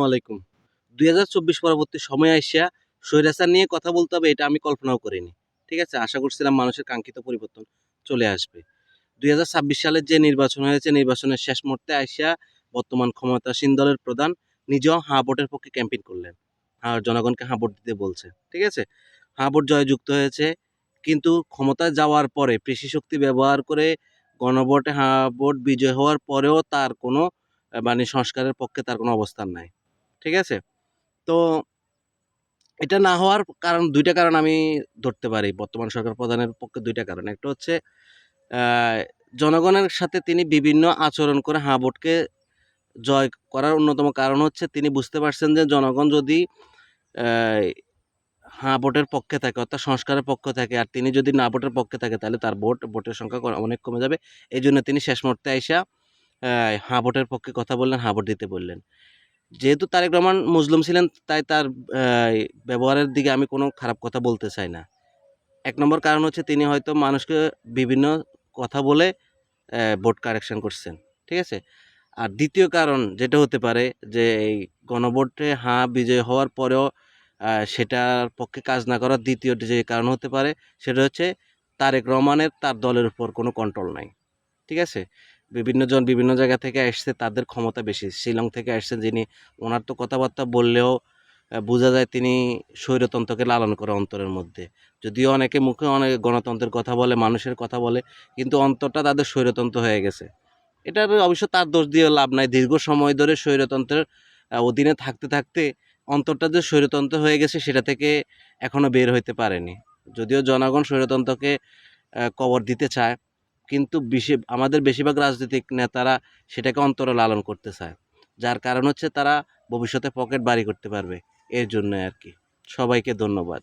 আলাইকুম। ২০২৪ পরবর্তী সময়ে আইসা স্বৈরাচার নিয়ে কথা বলতে হবে এটা আমি কল্পনাও করিনি। ঠিক আছে? আশা করছিলাম মানুষের কাঙ্ক্ষিত পরিবর্তন চলে আসবে। ২০২৬ সালের যে নির্বাচন হয়েছে, নির্বাচনের শেষ মুহূর্তে আইসা বর্তমান ক্ষমতাসীন দলের প্রধান নিজেও হাঁ ভোটের পক্ষে ক্যাম্পেইন করলেন। জনগণকে হাঁ ভোট দিতে বলছে। ঠিক আছে? হাঁ ভোট জয়যুক্ত হয়েছে। কিন্তু ক্ষমতায় যাওয়ার পরে পেশি শক্তি ব্যবহার করে গণভোটে হাঁ ভোট বিজয় হওয়ার পরেও তার কোনো মানে সংস্কারের পক্ষে তার কোনো অবস্থান নাই। ঠিক আছে? তো এটা না হওয়ার কারণ ২ টা কারণ আমি ধরতে পারি। বর্তমান সরকার প্রধানের পক্ষে ২ টা কারণ। একটা হচ্ছে আ জনগণের সাথে তিনি বিভিন্ন আচরণ করে হাঁ ভোটকে জয় করার অন্যতম কারণ হচ্ছে তিনি বুঝতে পারছেন যে জনগণ যদি আ হ্যাঁ, ভোটের পক্ষে থাকে অর্থাৎ সংস্কারের পক্ষে থাকে আর তিনি যদি না ভোটের পক্ষে থাকে তাহলে তার ভোটের সংখ্যা অনেক কমে যাবে। এইজন্য তিনি শেষ মুহূর্তে আইসা হ্যাঁ, ভোটের পক্ষে কথা বললেন, হ্যাঁ ভোট দিতে বললেন। যেহেতু তারেক রহমান মজলুম ছিলেন তাই তার আ ব্যবহারের দিকে আমি কোনো খারাপ কথা বলতে চাই না। ১ নম্বর কারণ হচ্ছে তিনি হয়তো মানুষকে বিভিন্ন কথা বলে ভোট কারেকশন করছেন। ঠিক আছে? আর ২য় কারণ যেটা হতে পারে যে এই গণভোটে হ্যাঁ বিজয় হওয়ার পরেও সেটার পক্ষে কাজ না করার ২য় যে কারণ হতে পারে সেটা হচ্ছে তারেক রহমানের তার দলের উপর কোনো কন্ট্রোল নাই। ঠিক আছে? বিভিন্ন জন বিভিন্ন জায়গা থেকে আসছে তাদের ক্ষমতা বেশি। শিলং থেকে আসছেন যিনি উনার তো কথাবার্তা বললেও বোঝা যায় তিনি স্বৈরতন্ত্রকে লালন করে অন্তরের মধ্যে। যদিও অনেকে মুখে অনেক গণতন্ত্রের কথা বলে, মানুষের কথা বলে কিন্তু অন্তরটা তাদের স্বৈরতন্ত্র হয়ে গেছে। এটার অবশ্য তার দোষ দিয়ে লাভ নাই। দীর্ঘ সময় ধরে স্বৈরতন্ত্রের অধীনে থাকতে, থাকতে অন্তরটা যে স্বৈরতন্ত্র হয়ে গেছে সেটা থেকে এখনো বের হইতে পারেনি। যদিও জনগণ স্বৈরতন্ত্রকে কবর দিতে চায়, কিন্তু আমাদের বেশিরভাগ রাজনৈতিক নেতারা সেটাকে অন্তরে লালন করতে চায়। যার কারণ হচ্ছে তারা ভবিষ্যতে পকেট ভারী করতে পারবে। এর জন্যই আরকি। সবাইকে ধন্যবাদ।